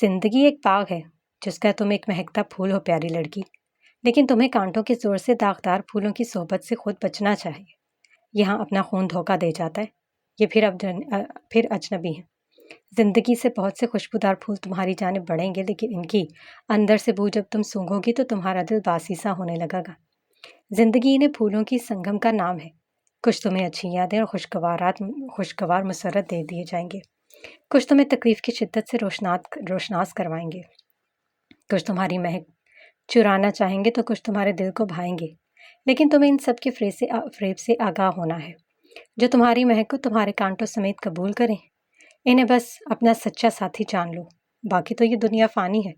زندگی ایک باغ ہے جس کا تم ایک مہکتا پھول ہو پیاری لڑکی، لیکن تمہیں کانٹوں کے زور سے داغدار پھولوں کی صحبت سے خود بچنا چاہیے۔ یہاں اپنا خون دھوکہ دے جاتا ہے، یہ پھر اجنبی ہے۔ زندگی سے بہت سے خوشبودار پھول تمہاری جانب بڑھیں گے، لیکن ان کی اندر سے بو جب تم سونگھو گی تو تمہارا دل باسی سا ہونے لگے گا۔ زندگی انہیں پھولوں کی سنگم کا نام ہے۔ کچھ تمہیں اچھی یادیں اور خوشگوار مسرت دے دیے جائیں گے، کچھ تمہیں تکلیف کی شدت سے روشناس کروائیں گے، کچھ تمہاری مہک چرانا چاہیں گے تو کچھ تمہارے دل کو بھائیں گے، لیکن تمہیں ان سب کے فریب سے آگاہ ہونا ہے۔ جو تمہاری مہک کو تمہارے کانٹوں سمیت قبول کریں، انہیں بس اپنا سچا ساتھی جان لو۔ باقی تو یہ دنیا فانی ہے،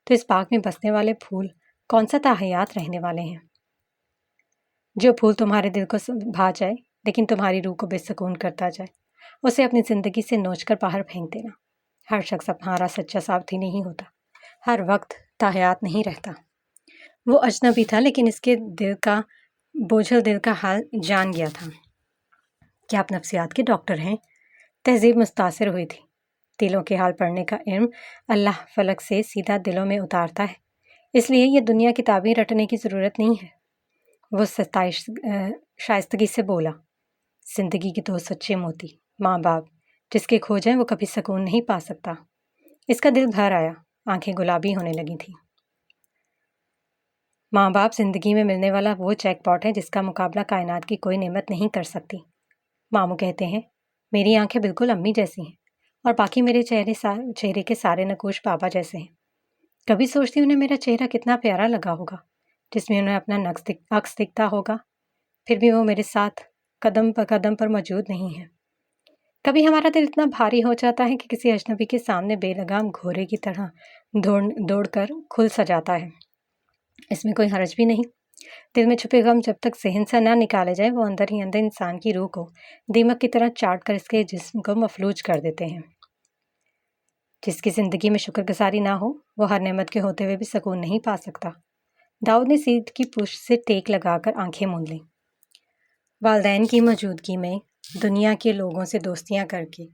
تو اس باغ میں بسنے والے پھول کون سا تاحیات رہنے والے ہیں؟ جو پھول تمہارے دل کو بھا جائے لیکن تمہاری روح کو بے سکون کرتا جائے، اسے اپنی زندگی سے نوچ کر باہر پھینک دینا۔ ہر شخص تمہارا سچا ساتھی نہیں ہوتا، ہر وقت تاحیات نہیں رہتا۔ وہ اجنبی تھا لیکن اس کے بوجھل دل کا حال جان گیا تھا۔ کیا آپ نفسیات کے ڈاکٹر ہیں؟ تہذیب متاثر ہوئی تھی۔ دلوں کے حال پڑھنے کا علم اللہ فلک سے سیدھا دلوں میں اتارتا ہے، اس لیے یہ دنیا کتابیں رٹنے کی ضرورت نہیں ہے۔ وہ شائستگی سے بولا، زندگی کے دو سچے موتی، ماں باپ، جس کے کھو جائیں وہ کبھی سکون نہیں پا سکتا۔ اس کا دل بھر آیا، آنکھیں گلابی ہونے لگی تھیں۔ ماں باپ زندگی میں ملنے والا وہ جیک پاٹ ہے جس کا مقابلہ کائنات کی کوئی نعمت نہیں کر سکتی۔ ماموں کہتے ہیں میری آنکھیں بالکل امی جیسی ہیں اور باقی میرے چہرے کے سارے نقوش بابا جیسے ہیں۔ کبھی سوچتی انہیں میرا چہرہ کتنا پیارا لگا ہوگا جس میں انہیں اپنا عکس دکھتا ہوگا، پھر بھی وہ میرے ساتھ قدم قدم پر موجود نہیں ہے۔ کبھی ہمارا دل اتنا بھاری ہو جاتا ہے کہ کسی اجنبی کے سامنے بے لگام گھوڑے کی طرح دوڑ کر کھل سجاتا ہے۔ اس میں کوئی حرج بھی نہیں۔ دل میں چھپے غم جب تک ذہن سے نہ نکالے جائے وہ اندر ہی اندر انسان کی روح کو دیمک کی طرح چاٹ کر اس کے جسم کو مفلوج کر دیتے ہیں۔ جس کی زندگی میں شکر گزاری نہ ہو وہ ہر نعمت کے ہوتے ہوئے بھی سکون نہیں پا سکتا۔ داؤد نے سیٹ کی پشت سے ٹیک لگا کر آنکھیں موند لیں۔ والدین کی موجودگی میں دنیا کے لوگوں سے دوستیاں کر کے،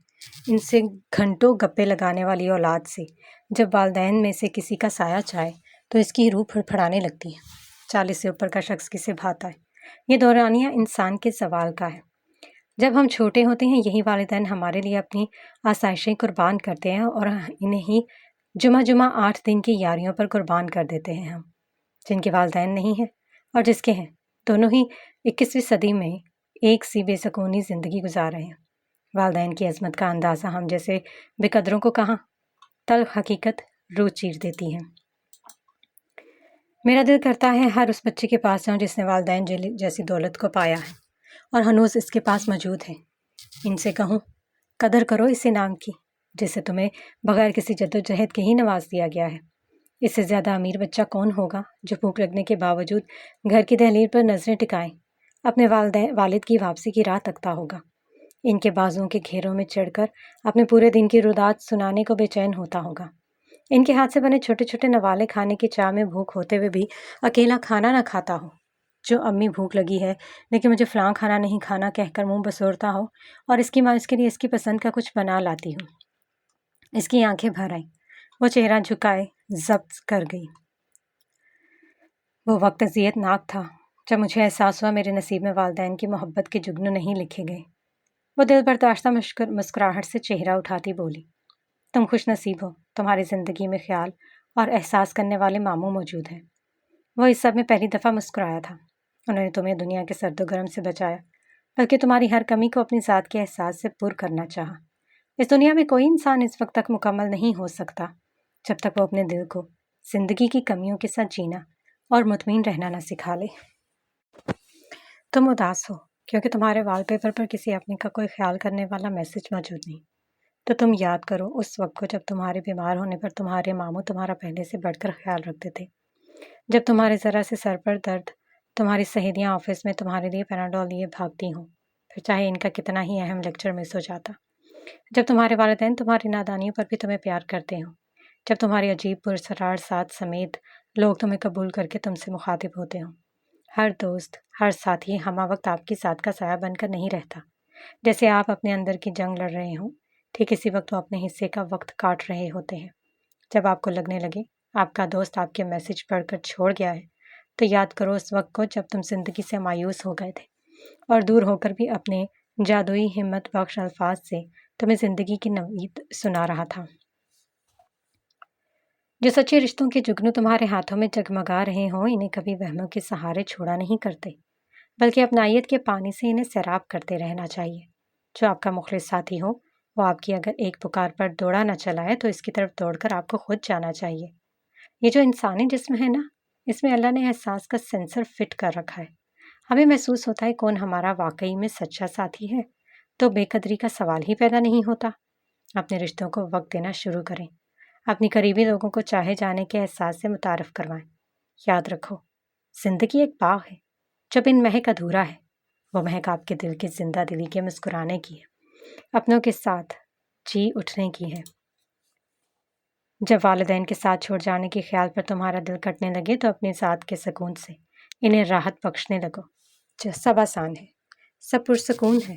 ان سے گھنٹوں گپے لگانے والی اولاد سے جب والدین میں سے کسی کا سایہ چاہے تو اس کی روح پھڑپھڑانے لگتی ہے۔ 40 سے اوپر کا شخص کسے بھاتا ہے؟ یہ دورانیہ انسان کے زوال کا ہے۔ جب ہم چھوٹے ہوتے ہیں یہی والدین ہمارے لیے اپنی آسائشیں قربان کرتے ہیں اور انہیں ہی جمعہ 8 دن کی یاریوں پر قربان کر دیتے ہیں۔ ہم جن کے والدین نہیں ہیں اور جس کے ہیں، دونوں ہی 21ویں صدی میں ایک سی بے سکونی زندگی گزار رہے ہیں۔ والدین کی عظمت کا اندازہ ہم جیسے بے قدروں کو کہاں، تلخ حقیقت روح چیر دیتی ہے۔ میرا دل کرتا ہے ہر اس بچے کے پاس جاؤں جس نے والدین جیسی دولت کو پایا ہے اور ہنوز اس کے پاس موجود ہے۔ ان سے کہوں قدر کرو اس انعام کی جسے تمہیں بغیر کسی جدوجہد کے ہی نواز دیا گیا ہے۔ اس سے زیادہ امیر بچہ کون ہوگا جو بھوک لگنے کے باوجود گھر کی دہلیز پر نظریں ٹکائیں اپنے والد کی واپسی کی راہ تکتا ہوگا۔ ان کے بازوؤں کے گھیروں میں چڑھ کر اپنے پورے دن کی رودات سنانے کو بے چین ہوتا ہوگا۔ ان کے ہاتھ سے بنے چھوٹے چھوٹے نوالے کھانے کی چاہ میں بھوک ہوتے ہوئے بھی اکیلا کھانا نہ کھاتا ہو۔ جو امی بھوک لگی ہے لیکن مجھے فلاں کھانا نہیں کھانا کہہ کر منہ بسورتا ہو اور اس کی ماں اس کے لیے اس کی پسند کا کچھ بنا لاتی ہو۔ اس کی آنکھیں بھر آئیں، وہ چہرہ جھکائے ضبط کر گئی۔ وہ وقت اذیت ناک تھا جب مجھے احساس ہوا میرے نصیب میں والدین کی محبت کے جگنو نہیں لکھے گئے۔ وہ دل برداشتہ مسکراہٹ سے چہرہ اٹھاتی بولی، تم خوش نصیب ہو، تمہاری زندگی میں خیال اور احساس کرنے والے ماموں موجود ہیں۔ وہ اس سب میں پہلی دفعہ مسکرایا تھا۔ انہوں نے تمہیں دنیا کے سرد و گرم سے بچایا، بلکہ تمہاری ہر کمی کو اپنی ذات کے احساس سے پر کرنا چاہا۔ اس دنیا میں کوئی انسان اس وقت تک مکمل نہیں ہو سکتا جب تک وہ اپنے دل کو زندگی کی کمیوں کے ساتھ جینا اور مطمئن رہنا نہ سکھا لے۔ تم اداس ہو کیونکہ تمہارے وال پیپر پر کسی اپنے کا کوئی خیال کرنے والا میسج موجود نہیں، تو تم یاد کرو اس وقت کو جب تمہارے بیمار ہونے پر تمہارے ماموں تمہارا پہلے سے بڑھ کر خیال رکھتے تھے، جب تمہارے ذرا سے سر پر درد تمہاری سہیلیاں آفس میں تمہارے لیے پیناڈول لیے بھاگتی ہوں، پھر چاہے ان کا کتنا ہی اہم لیکچر مس ہو جاتا، جب تمہارے والدین تمہاری نادانیوں پر بھی تمہیں پیار کرتے ہوں، جب تمہاری عجیب پرسرار ساتھ سمیت لوگ تمہیں قبول کر کے تم سے مخاطب ہوتے ہوں۔ ہر دوست، ہر ساتھی ہمہ وقت آپ کی ساتھ کا سایہ بن کر نہیں رہتا۔ جیسے آپ اپنے اندر کی جنگ لڑ رہے ہوں، ٹھیک اسی وقت وہ اپنے حصے کا وقت کاٹ رہے ہوتے ہیں۔ جب آپ کو لگنے لگے آپ کا دوست آپ کے میسج پڑھ کر چھوڑ گیا ہے تو یاد کرو اس وقت کو جب تم زندگی سے مایوس ہو گئے تھے اور دور ہو کر بھی اپنے جادوئی ہمت بخش الفاظ سے تمہیں زندگی کی نوید سنا رہا تھا۔ جو سچے رشتوں کے جگنو تمہارے ہاتھوں میں جگمگا رہے ہوں انہیں کبھی وہموں کے سہارے چھوڑا نہیں کرتے، بلکہ اپنائیت کے پانی سے انہیں سیراب کرتے رہنا چاہیے۔ جو آپ کا مخلص ساتھی ہو وہ آپ کی اگر ایک پکار پر دوڑا نہ چلائے تو اس کی طرف دوڑ کر آپ کو خود جانا چاہیے۔ یہ جو انسانی جسم ہے نا، اس میں اللہ نے احساس کا سینسر فٹ کر رکھا ہے۔ ہمیں محسوس ہوتا ہے کون ہمارا واقعی میں سچا ساتھی ہے تو بے قدری کا سوال ہی پیدا نہیں ہوتا۔ اپنے رشتوں کو وقت دینا شروع کریں، اپنی قریبی لوگوں کو چاہے جانے کے احساس سے متعارف کروائیں۔ یاد رکھو زندگی ایک باغ ہے، جب ان مہک ادھورا ہے، وہ مہک آپ کے دل کی زندہ دلی کے مسکرانے کی ہے، اپنوں کے ساتھ جی اٹھنے کی ہے۔ جب والدین کے ساتھ چھوڑ جانے کے خیال پر تمہارا دل کٹنے لگے تو اپنے ذات کے سکون سے انہیں راحت بخشنے لگو۔ سب آسان ہے، سب پرسکون ہے،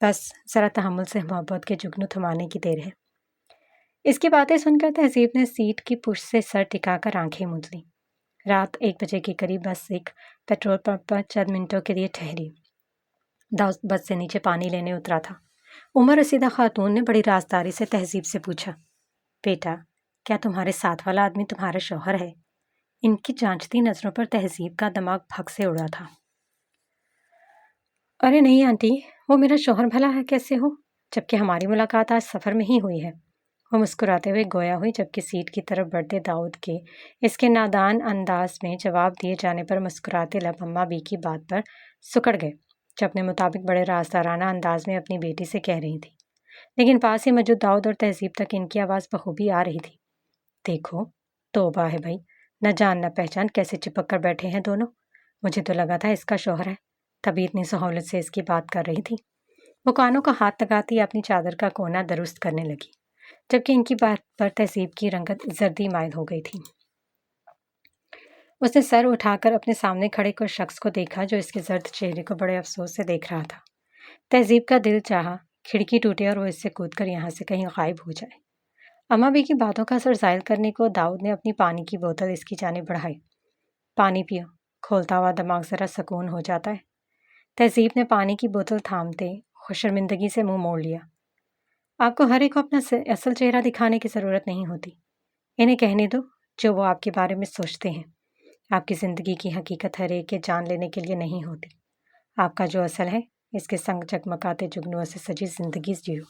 بس ذرا تحمل سے محبت کے جگنو تھمانے کی دیر ہے۔ اس کی باتیں سن کر تہذیب نے سیٹ کی پشت سے سر ٹکا کر آنکھیں موند لیں۔ رات 1 بجے کے قریب بس ایک پیٹرول پمپ پر چند منٹوں کے لیے ٹھہری۔ داؤد بس سے نیچے پانی لینے اترا تھا۔ عمر رسیدہ خاتون نے بڑی رازداری سے تہذیب سے پوچھا، بیٹا کیا تمہارے ساتھ والا آدمی تمہارا شوہر ہے؟ ان کی جانچتی نظروں پر تہذیب کا دماغ پھک سے اڑا تھا۔ ارے نہیں آنٹی، وہ میرا شوہر بھلا ہے کیسے ہو، جبکہ ہماری ملاقات آج سفر میں ہی ہوئی ہے۔ وہ مسکراتے ہوئے گویا ہوئی، جبکہ سیٹ کی طرف بڑھتے داؤد کے اس کے نادان انداز میں جواب دیے جانے پر مسکراتے لب اماں بی کی بات پر سکڑ گئے، جو اپنے مطابق بڑے رازدارانہ انداز میں اپنی بیٹی سے کہہ رہی تھی، لیکن پاس ہی موجود داؤد اور تہذیب تک ان کی آواز بخوبی آ رہی تھی۔ دیکھو توبہ ہے بھائی، نہ جان نہ پہچان کیسے چپک کر بیٹھے ہیں دونوں۔ مجھے تو لگا تھا اس کا شوہر ہے، تبھی اتنی سہولت سے اس کی بات کر رہی تھی۔ وہ کانوں کا ہاتھ لگاتی اپنی چادر کا کونا درست کرنے لگی، جبکہ ان کی بات پر تہذیب کی رنگت زردی مائل ہو گئی تھی۔ اس نے سر اٹھا کر اپنے سامنے کھڑے کوئی شخص کو دیکھا جو اس کے زرد چہرے کو بڑے افسوس سے دیکھ رہا تھا۔ تہذیب کا دل چاہا کھڑکی ٹوٹے اور وہ اس سے کود کر یہاں سے کہیں غائب ہو جائے۔ اماں بی کی باتوں کا اثر زائل کرنے کو داؤد نے اپنی پانی کی بوتل اس کی جانب بڑھائی۔ پانی پیو، کھولتا ہوا دماغ ذرا سکون ہو جاتا ہے۔ تہذیب نے پانی کی بوتل تھامتے خوشرمندگی سے منہ موڑ لیا۔ آپ کو ہر ایک کو اپنا اصل چہرہ دکھانے کی ضرورت نہیں ہوتی، انہیں کہنے دو جو وہ آپ کے بارے میں سوچتے ہیں۔ آپ کی زندگی کی حقیقت ہر ایک کے جان لینے کے لیے نہیں ہوتی۔ آپ کا جو اصل ہے اس کے سنگ چکمکاتے جگنوؤں سے سجی زندگی جیو،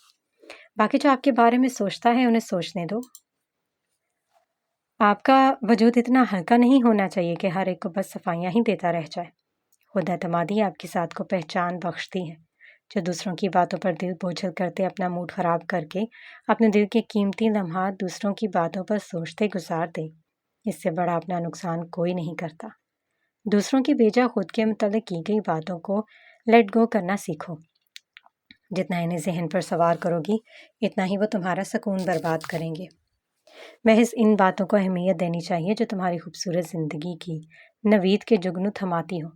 باقی جو آپ کے بارے میں سوچتا ہے انہیں سوچنے دو۔ آپ کا وجود اتنا ہلکا نہیں ہونا چاہیے کہ ہر ایک کو بس صفائیاں ہی دیتا رہ جائے۔ خود اعتمادی آپ کی ساتھ کو پہچان بخشتی ہے، جو دوسروں کی باتوں پر دل بوجھل کرتے اپنا موڈ خراب کر کے اپنے دل کے قیمتی لمحات دوسروں کی باتوں پر سوچتے گزار دے، اس سے بڑا اپنا نقصان کوئی نہیں کرتا۔ دوسروں کی بیجا خود کے متعلق کی گئی باتوں کو لیٹ گو کرنا سیکھو۔ جتنا انہیں ذہن پر سوار کرو گی اتنا ہی وہ تمہارا سکون برباد کریں گے۔ محض ان باتوں کو اہمیت دینی چاہیے جو تمہاری خوبصورت زندگی کی نوید کے جگنو تھماتی ہو۔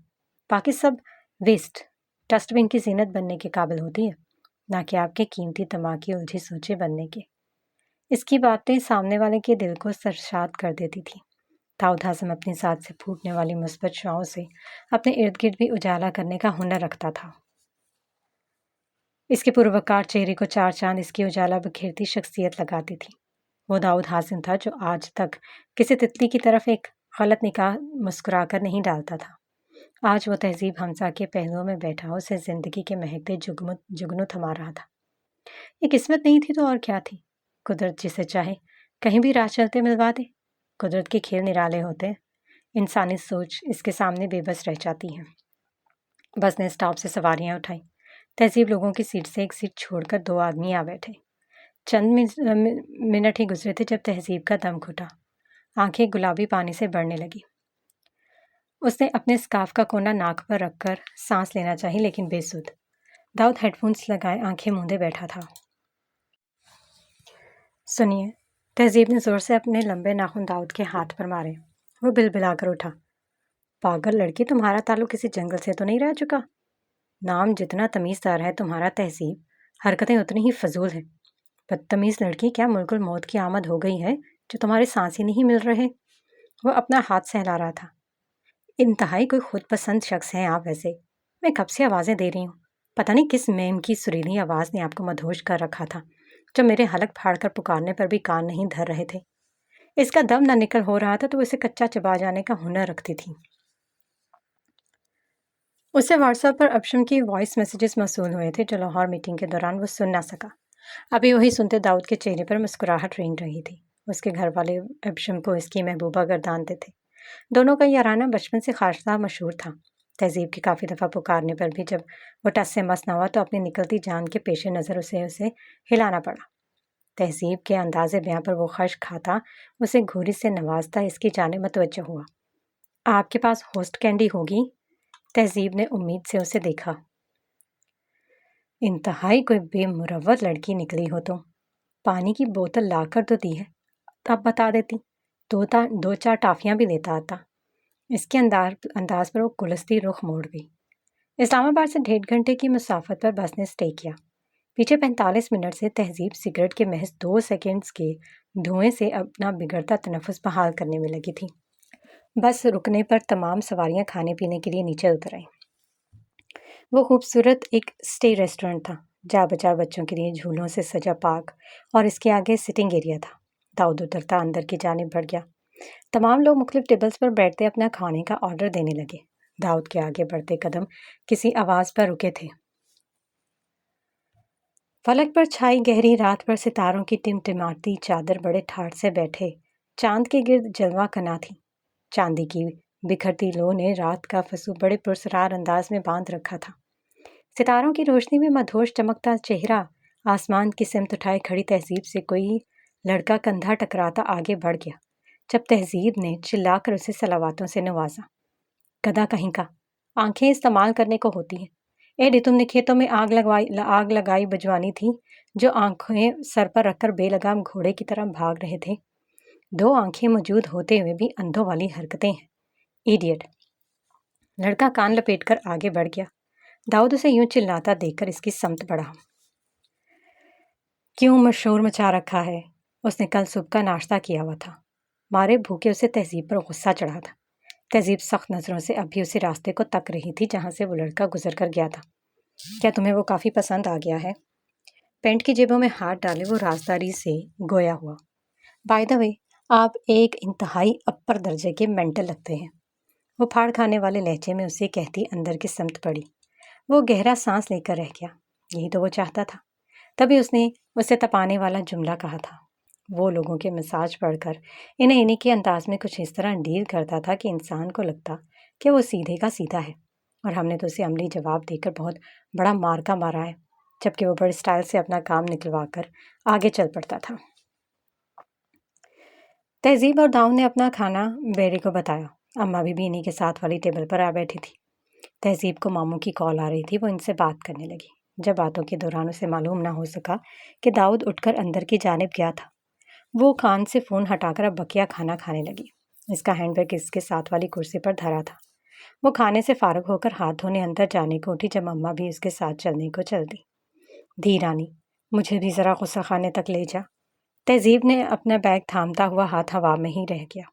باقی سب ویسٹ ڈسٹ بن کی زینت بننے کے قابل ہوتی ہے، نہ کہ آپ کے قیمتی دماغ کی الجھی سوچے بننے کے۔ اس کی باتیں سامنے والے کے دل کو سرشاد کر دیتی تھی۔ داؤد ہاضم اپنی ذات سے پھوٹنے والی مثبت شعاؤں سے اپنے ارد گرد بھی اجالا کرنے کا ہنر رکھتا تھا۔ اس کے پروکار چہرے کو چار چاند اس کی اجالا بکھیرتی شخصیت لگاتی تھی۔ وہ داؤد ہاضم تھا جو آج تک کسی تتلی کی طرف ایک غلط نگاہ مسکرا کر نہیں ڈالتا تھا۔ آج وہ تہذیب حمزہ کے پہلوؤں میں بیٹھا اسے زندگی کے مہکتے جگنو تھما رہا تھا۔ یہ قسمت نہیں تھی تو اور کیا تھی؟ قدرت جسے چاہے کہیں بھی راہ چلتے ملوا دے۔ قدرت کے کھیل نرالے ہوتے ہیں، انسانی سوچ اس کے سامنے بے بس رہ جاتی ہے۔ بس نے اسٹاپ سے سواریاں اٹھائیں۔ تہذیب لوگوں کی سیٹ سے ایک سیٹ چھوڑ کر 2 آدمی آ بیٹھے۔ چند منٹ ہی گزرے تھے جب تہذیب کا دم گھٹا، آنکھیں گلابی پانی سے بڑھنے لگی۔ اس نے اپنے اسکارف کا کونا ناک پر رکھ کر سانس لینا چاہی لیکن بے سود۔ داؤد ہیڈ فونس لگائے آنکھیں موندے بیٹھا تھا۔ سنیے، تہذیب نے زور سے اپنے لمبے ناخن داؤد کے ہاتھ پر مارے۔ وہ بلبلا کر اٹھا۔ پاگل لڑکی، تمہارا تعلق کسی جنگل سے تو نہیں رہ چکا؟ نام جتنا تمیزدار ہے تمہارا تہذیب، حرکتیں اتنی ہی فضول ہیں۔ بدتمیز لڑکی، کیا ملک الموت کی آمد ہو گئی ہے جو تمہارے سانس ہی نہیں مل رہے؟ وہ اپنا ہاتھ سہلا رہا تھا۔ انتہائی کوئی خود پسند شخص ہیں آپ ویسے۔ میں کب سے آوازیں دے رہی ہوں، پتہ نہیں کس میم کی سریلی آواز نے آپ کو مدہوش کر رکھا تھا، جو میرے حلق پھاڑ کر پکارنے پر بھی کان نہیں دھر رہے تھے۔ اس کا دم نہ نکل ہو رہا تھا تو اسے کچا چبا جانے کا ہنر رکھتی تھی۔ اسے واٹس ایپ پر ابشم کی وائس میسیجز موصول ہوئے تھے جو لاہور میٹنگ کے دوران وہ سن نہ سکا۔ ابھی وہی سنتے داؤد کے چہرے پر مسکراہٹ رینگ رہی تھی۔ اس کے گھر والے ابشم کو اس کی محبوبہ گردانتے تھے۔ دونوں کا یارانہ بچپن سے خاصا مشہور تھا۔ تہذیب کی کافی دفعہ پکارنے پر بھی جب وہ ٹس سے مس نہ ہوا تو اپنی نکلتی جان کے پیش نظر اسے ہلانا پڑا۔ تہذیب کے انداز بیاں پر وہ خشک کھاتا اسے گھوری سے نوازتا اس کی جانب متوجہ ہوا۔ آپ کے پاس ہوسٹ کینڈی ہوگی؟ تہذیب نے امید سے اسے دیکھا۔ انتہائی کوئی بے مروت لڑکی نکلی ہو تم۔ پانی کی بوتل لا کر تو دی ہے، اب بتا دیتی، دو چار ٹافیاں بھی لیتا آتا۔ اس کے انداز پر وہ کلستی رخ موڑ گئی۔ اسلام آباد سے 1.5 گھنٹے کی مسافت پر بس نے اسٹے کیا۔ پیچھے 45 منٹ سے تہذیب سگریٹ کے محض 2 سیکنڈز کے دھوئیں سے اپنا بگڑتا تنفس بحال کرنے میں لگی تھی۔ بس رکنے پر تمام سواریاں کھانے پینے کے لیے نیچے اتر آئیں۔ وہ خوبصورت ایک اسٹے ریسٹورنٹ تھا، جا بچا بچوں کے لیے جھولوں سے سجا پارک اور اس کے آگے سٹنگ ایریا تھا۔ داؤد اترتا اندر کی جانب بڑھ گیا۔ تمام لوگ مختلف ٹیبلز پر بیٹھتے اپنا کھانے کا آرڈر دینے لگے۔ داؤد کے آگے بڑھتے قدم کسی آواز پر رکے تھے۔ فلک پر چھائی گہری رات پر ستاروں کی ٹمٹماتی چادر بڑے ٹھاٹھ سے بیٹھے چاند کے گرد جلوہ کنا تھی۔ چاندی کی بکھرتی لو نے رات کا فسو بڑے پرسرار انداز میں باندھ رکھا تھا۔ ستاروں کی روشنی میں مدہوش چمکتا چہرہ آسمان کی سمت اٹھائے کھڑی تہذیب سے کوئی لڑکا کندھا ٹکراتا آگے بڑھ گیا۔ جب تہذیب نے چلا کر اسے صلواتوں سے نوازا۔ گدھا کہیں کا، آنکھیں استعمال کرنے کو ہوتی ہیں۔ ایڈی تم نے کھیتوں میں آگ لگائی بجوانی تھی، جو آنکھیں سر پر رکھ کر بے لگام گھوڑے کی طرح بھاگ رہے تھے۔ 2 آنکھیں موجود ہوتے ہوئے بھی اندھوں والی حرکتیں ہیں، ایڈیٹ۔ لڑکا کان لپیٹ کر آگے بڑھ گیا۔ داؤد اسے یوں چلاتا دیکھ کر اس کی سمت بڑھا۔ کیوں مشہور مچا رکھا ہے؟ اس نے کل صبح کا ناشتہ کیا ہوا تھا۔ مارے بھوکے اسے تہذیب پر غصہ چڑھا تھا۔ تہذیب سخت نظروں سے اب بھی اسی راستے کو تک رہی تھی جہاں سے وہ لڑکا گزر کر گیا تھا۔ کیا تمہیں وہ کافی پسند آ گیا ہے؟ پینٹ کی جیبوں میں ہاتھ ڈالے وہ رازداری سے گویا ہوا۔ بائی دا وے، آپ ایک انتہائی اپر درجے کے مینٹل لگتے ہیں، وہ پھاڑ کھانے والے لہجے میں اسے کہتی اندر کی سمت پڑی۔ وہ گہرا سانس لے کر رہ گیا۔ یہی تو وہ چاہتا تھا۔ تبھی اس نے اسے تپانے والا جملہ کہا تھا۔ وہ لوگوں کے مساج پڑھ کر انہیں کے انداز میں کچھ اس طرح ڈیل کرتا تھا کہ انسان کو لگتا کہ وہ سیدھے کا سیدھا ہے، اور ہم نے تو اسے عملی جواب دے کر بہت بڑا مارکا مارا ہے، جبکہ وہ بڑے سٹائل سے اپنا کام نکلوا کر آگے چل پڑتا تھا۔ تہذیب اور داؤد نے اپنا کھانا بیری کو بتایا۔ اماں بھی انہی کے ساتھ والی ٹیبل پر آ بیٹھی تھی۔ تہذیب کو ماموں کی کال آ رہی تھی، وہ ان سے بات کرنے لگی۔ جب باتوں کے دوران اسے معلوم نہ ہو سکا کہ داؤد اٹھ کر اندر کی جانب گیا تھا، وہ کان سے فون ہٹا کر اب بقیہ کھانا کھانے لگی۔ اس کا ہینڈ بیگ اس کے ساتھ والی کرسی پر دھرا تھا۔ وہ کھانے سے فارغ ہو کر ہاتھ دھونے اندر جانے کو اٹھی جب اماں بھی اس کے ساتھ چلنے کو چل دی۔ دھی رانی، مجھے بھی ذرا غصہ خانے تک لے جا۔ تہذیب نے اپنا بیگ تھامتا ہوا ہاتھ ہوا میں ہی رہ گیا۔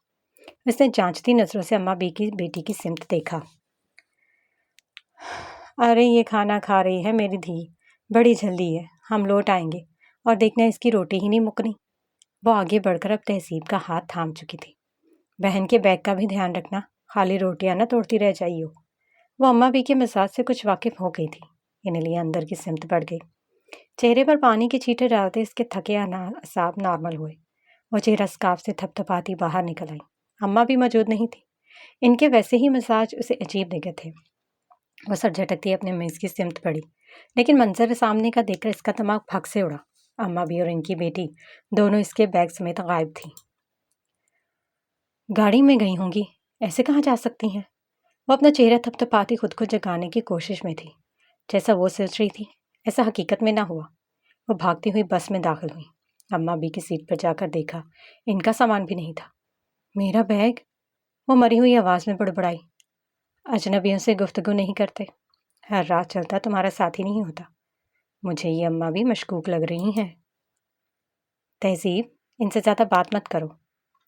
اس نے جانچتی نظروں سے اماں کی بیٹی کی سمت دیکھا۔ ارے یہ کھانا کھا رہی ہے میری دھی، بڑی جلدی ہے، ہم لوٹ آئیں گے، اور دیکھنا اس کی روٹی ہی نہیں مکنی۔ وہ آگے بڑھ کر اب تہذیب کا ہاتھ تھام چکی تھی۔ بہن کے بیگ کا بھی دھیان رکھنا، خالی روٹیاں نہ توڑتی رہ جائیو۔ وہ اماں بھی کے مزاج سے کچھ واقف ہو گئی تھی، انہیں لیے اندر کی سمت بڑھ گئی۔ چہرے پر پانی کی چھینٹیں ڈالتے اس کے تھکے اعصاب نارمل ہوئے۔ وہ چہرہ سکارف سے تھپ تھپاتی باہر نکل آئی۔ اماں بھی موجود نہیں تھی۔ ان کے ویسے ہی مزاج اسے عجیب لگے تھے۔ وہ سر جھٹکتی اپنے میز کی سمت بڑھی، لیکن منظر سامنے کا دیکھ کر اس کا دماغ پھک سے اڑا۔ اماں بھی اور ان کی بیٹی دونوں اس کے بیگ سمیت غائب تھیں۔ گاڑی میں گئی ہوں گی، ایسے کہاں جا سکتی ہیں؟ وہ اپنا چہرہ تھپ تھپاتی خود کو جگانے کی کوشش میں تھی۔ جیسا وہ سوچ رہی تھی ایسا حقیقت میں نہ ہوا۔ وہ بھاگتی ہوئی بس میں داخل ہوئی۔ اماں بھی کی سیٹ پر جا کر دیکھا، ان کا سامان بھی نہیں تھا۔ میرا بیگ؟ وہ مری ہوئی آواز میں بڑبڑائی۔ اجنبیوں سے گفتگو نہیں کرتے، ہر رات چلتا تمہارا ساتھی نہیں ہوتا۔ مجھے یہ اماں بھی مشکوک لگ رہی ہیں۔ تہذیب، ان سے زیادہ بات مت کرو،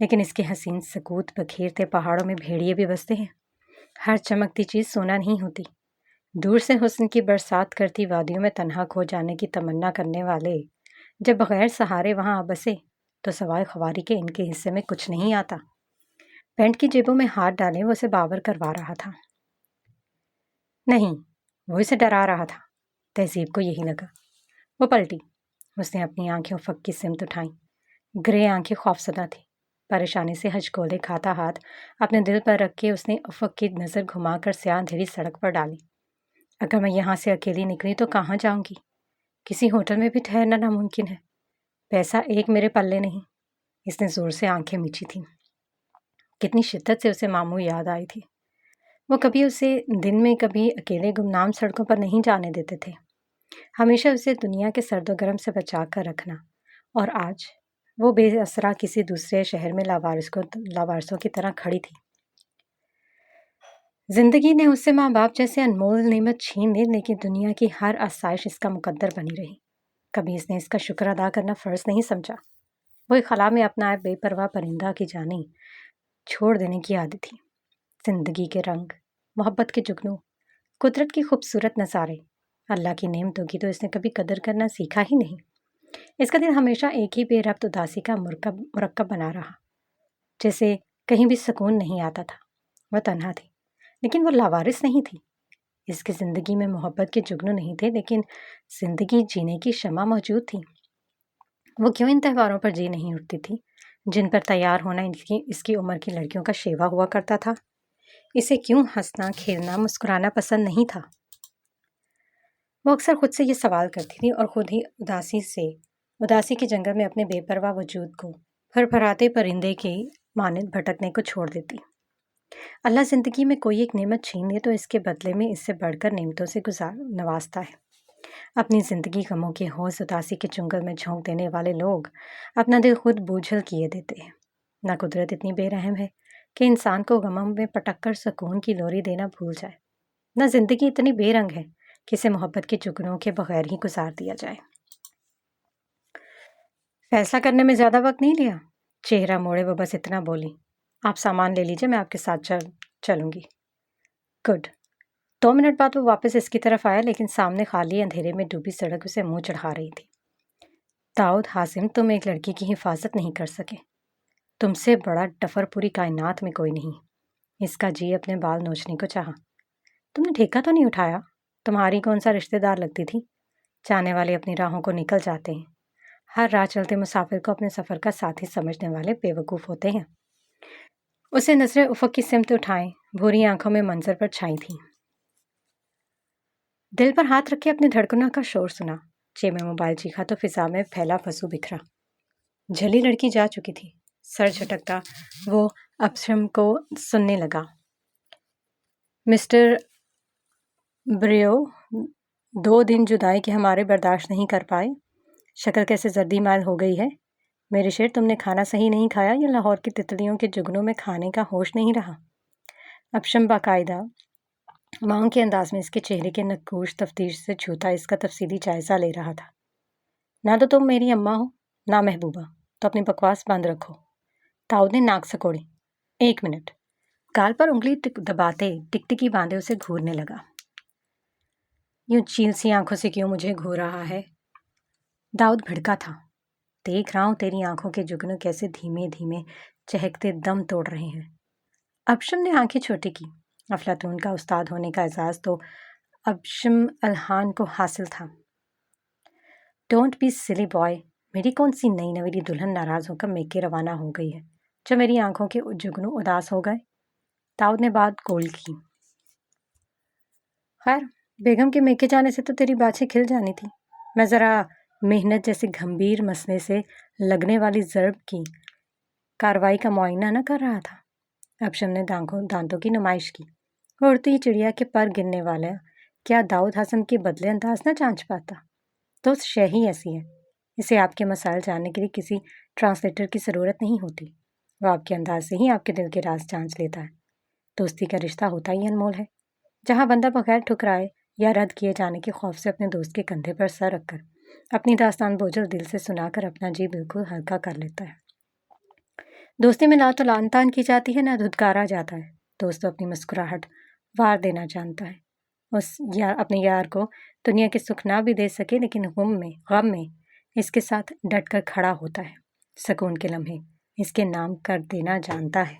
لیکن اس کے حسین سکوت بکھیرتے پہاڑوں میں بھیڑیے بھی بستے ہیں۔ ہر چمکتی چیز سونا نہیں ہوتی۔ دور سے حسن کی برسات کرتی وادیوں میں تنہا کھو جانے کی تمنا کرنے والے جب بغیر سہارے وہاں آ بسے تو سوائے خواری کے ان کے حصے میں کچھ نہیں آتا۔ پینٹ کی جیبوں میں ہاتھ ڈالے وہ اسے باور کروا رہا تھا۔ نہیں، وہ اسے ڈرا رہا تھا۔ تہذیب کو یہی لگا۔ وہ پلٹی۔ اس نے اپنی آنکھیں افق کی سمت اٹھائیں۔ گرے آنکھیں خوفزدہ تھیں۔ پریشانی سے ہچکولے کھاتا ہاتھ اپنے دل پر رکھ کے اس نے افق کی نظر گھما کر سیاہ اندھیری سڑک پر ڈالی۔ اگر میں یہاں سے اکیلی نکلی تو کہاں جاؤں گی؟ کسی ہوٹل میں بھی ٹھہرنا ناممکن ہے۔ پیسہ ایک میرے پلے نہیں۔ اس نے زور سے آنکھیں میچھی تھیں۔ کتنی شدت سے اسے ماموں یاد آئی تھی۔ وہ کبھی اسے دن میں کبھی اکیلے گمنام سڑکوں پر نہیں جانے دیتے تھے۔ ہمیشہ اسے دنیا کے سرد و گرم سے بچا کر رکھنا، اور آج وہ بے اسرا کسی دوسرے شہر میں لاوارثوں کی طرح کھڑی تھی۔ زندگی نے اس سے ماں باپ جیسے انمول نعمت چھین لی، لیکن دنیا کی ہر آسائش اس کا مقدر بنی رہی۔ کبھی اس نے اس کا شکر ادا کرنا فرض نہیں سمجھا۔ وہ ایک خلا میں اپنا بے پرواہ پرندہ کی جانی چھوڑ دینے کی عادت تھی۔ زندگی کے رنگ، محبت کے جگنو، قدرت کی خوبصورت نظارے، اللہ کی نعمتوں کی تو اس نے کبھی قدر کرنا سیکھا ہی نہیں۔ اس کا دل ہمیشہ ایک ہی بے ربط اداسی کا مرکب بنا رہا، جیسے کہیں بھی سکون نہیں آتا تھا۔ وہ تنہا تھی، لیکن وہ لاوارث نہیں تھی۔ اس کی زندگی میں محبت کے جگنو نہیں تھے، لیکن زندگی جینے کی شمع موجود تھی۔ وہ کیوں ان تہواروں پر جی نہیں اٹھتی تھی جن پر تیار ہونا اس کی عمر کی لڑکیوں کا شیوا ہوا کرتا تھا؟ اسے کیوں ہنسنا، کھیلنا، مسکرانا پسند نہیں تھا؟ وہ اکثر خود سے یہ سوال کرتی تھی اور خود ہی اداسی کے جنگل میں اپنے بے پرواہ وجود کو پھرپھراتے پرندے کے مانند بھٹکنے کو چھوڑ دیتی۔ اللہ زندگی میں کوئی ایک نعمت چھین لے تو اس کے بدلے میں اس سے بڑھ کر نعمتوں سے نوازتا ہے۔ اپنی زندگی غموں کے حوض اداسی کے چنگل میں جھونک دینے والے لوگ اپنا دل خود بوجھل کیے دیتے ہیں۔ نہ قدرت اتنی بے رحم ہے کہ انسان کو غموں میں پٹک کر سکون کی لوری دینا بھول جائے، نہ زندگی اتنی بے رنگ ہے کہ اسے محبت کے جگنوں کے بغیر ہی گزار دیا جائے۔ فیصلہ کرنے میں زیادہ وقت نہیں لیا۔ چہرہ موڑے وہ بس اتنا بولی، آپ سامان لے لیجئے، میں آپ کے ساتھ چلوں گی۔ گڈ۔ 2 منٹ بعد وہ واپس اس کی طرف آیا، لیکن سامنے خالی اندھیرے میں ڈوبی سڑک اسے منہ چڑھا رہی تھی۔ داؤد حازم، تم ایک لڑکی کی حفاظت نہیں کر سکے۔ تم سے بڑا ڈفر پوری کائنات میں کوئی نہیں۔ اس کا جی اپنے بال نوچنے کو چاہا۔ تم نے ٹھیکہ تو نہیں اٹھایا؟ تمہاری کون سا رشتہ دار لگتی تھی؟ جانے والے اپنی راہوں کو نکل جاتے ہیں۔ ہر راہ چلتے مسافر کو اپنے سفر کا ساتھی سمجھنے والے بے وقوف ہوتے ہیں۔ اسے نظریں افق کی سمت اٹھائیں، بھوری آنکھوں میں منظر پر چھائی تھیں۔ دل پر ہاتھ رکھے اپنے دھڑکنوں کا شور سنا۔ جیب میں موبائل چیخا تو فضا میں پھیلا فسو بکھرا۔ جھلی لڑکی جا چکی تھی۔ سر جھٹکتا وہ ابشم کو سننے لگا۔ مسٹر بریو 2 دن جدائی کے ہمارے برداشت نہیں کر پائے۔ شکل کیسے زردی مائل ہو گئی ہے۔ میرے شیر، تم نے کھانا صحیح نہیں کھایا یا لاہور کی تتلیوں کے جگنوں میں کھانے کا ہوش نہیں رہا؟ ابشم باقاعدہ ماؤں کے انداز میں اس کے چہرے کے نقوش تفتیش سے چھوتا اس کا تفصیلی جائزہ لے رہا تھا۔ نہ تو تم میری اماں ہو، نہ محبوبہ، تو اپنی بکواس بند رکھو۔ داؤد نے ناک سکوڑی۔ 1 منٹ۔ گال پر انگلی دباتے ٹکٹکی باندھے اسے گھورنے لگا۔ یوں چیل سی آنکھوں سے کیوں مجھے گھور رہا ہے؟ داؤد بھڑکا تھا۔ دیکھ رہا ہوں تیری آنکھوں کے جگنوں کیسے دھیمے دھیمے چہکتے دم توڑ رہے ہیں۔ ابشم نے آنکھیں چھوٹی کی۔ افلاطون کا استاد ہونے کا اعزاز تو ابشم الحان کو حاصل تھا۔ ڈونٹ بی سلی بوائے، میری کون سی نئی نویلی دلہن ناراض ہو کر میکے روانہ ہو گئی ہے جو میری آنکھوں کے جگنوں اداس ہو گئے؟ داؤد نے بات گول کی۔ خیر، بیگم کے میکے جانے سے تو تیری باچھیں کھل جانی تھی۔ میں ذرا محنت جیسے گھمبیر مسئلے سے لگنے والی ضرب کی کارروائی کا معائنہ نہ کر رہا تھا۔ ابشم نے دانتوں کی نمائش کی۔ اڑتی چڑیا کے پر گرنے والا کیا داؤد حسن کے بدلے انداز نہ جانچ پاتا؟ تو شے ہی ایسی ہے، اسے آپ کے مسائل جاننے کے لیے کسی ٹرانسلیٹر کی ضرورت نہیں ہوتی۔ وہ آپ کے انداز سے ہی آپ کے دل کے راز جانچ لیتا ہے۔ دوستی کا رشتہ ہوتا ہی انمول ہے، جہاں بندہ بغیر ٹھکرائے یا رد کیے جانے کے خوف سے اپنے دوست کے کندھے پر سر رکھ کر اپنی داستان بوجھل دل سے سنا کر اپنا جی بالکل ہلکا کر لیتا ہے۔ دوستی میں نہ تو لان تان کی جاتی ہے نہ دھتکارا جاتا ہے، دوست اپنی مسکراہٹ وار دینا جانتا ہے، اپنے یار کو دنیا کے سکھ نہ بھی دے سکے لیکن غم میں اس کے ساتھ ڈٹ کر کھڑا ہوتا ہے، سکون کے لمحے اس کے نام کر دینا جانتا ہے۔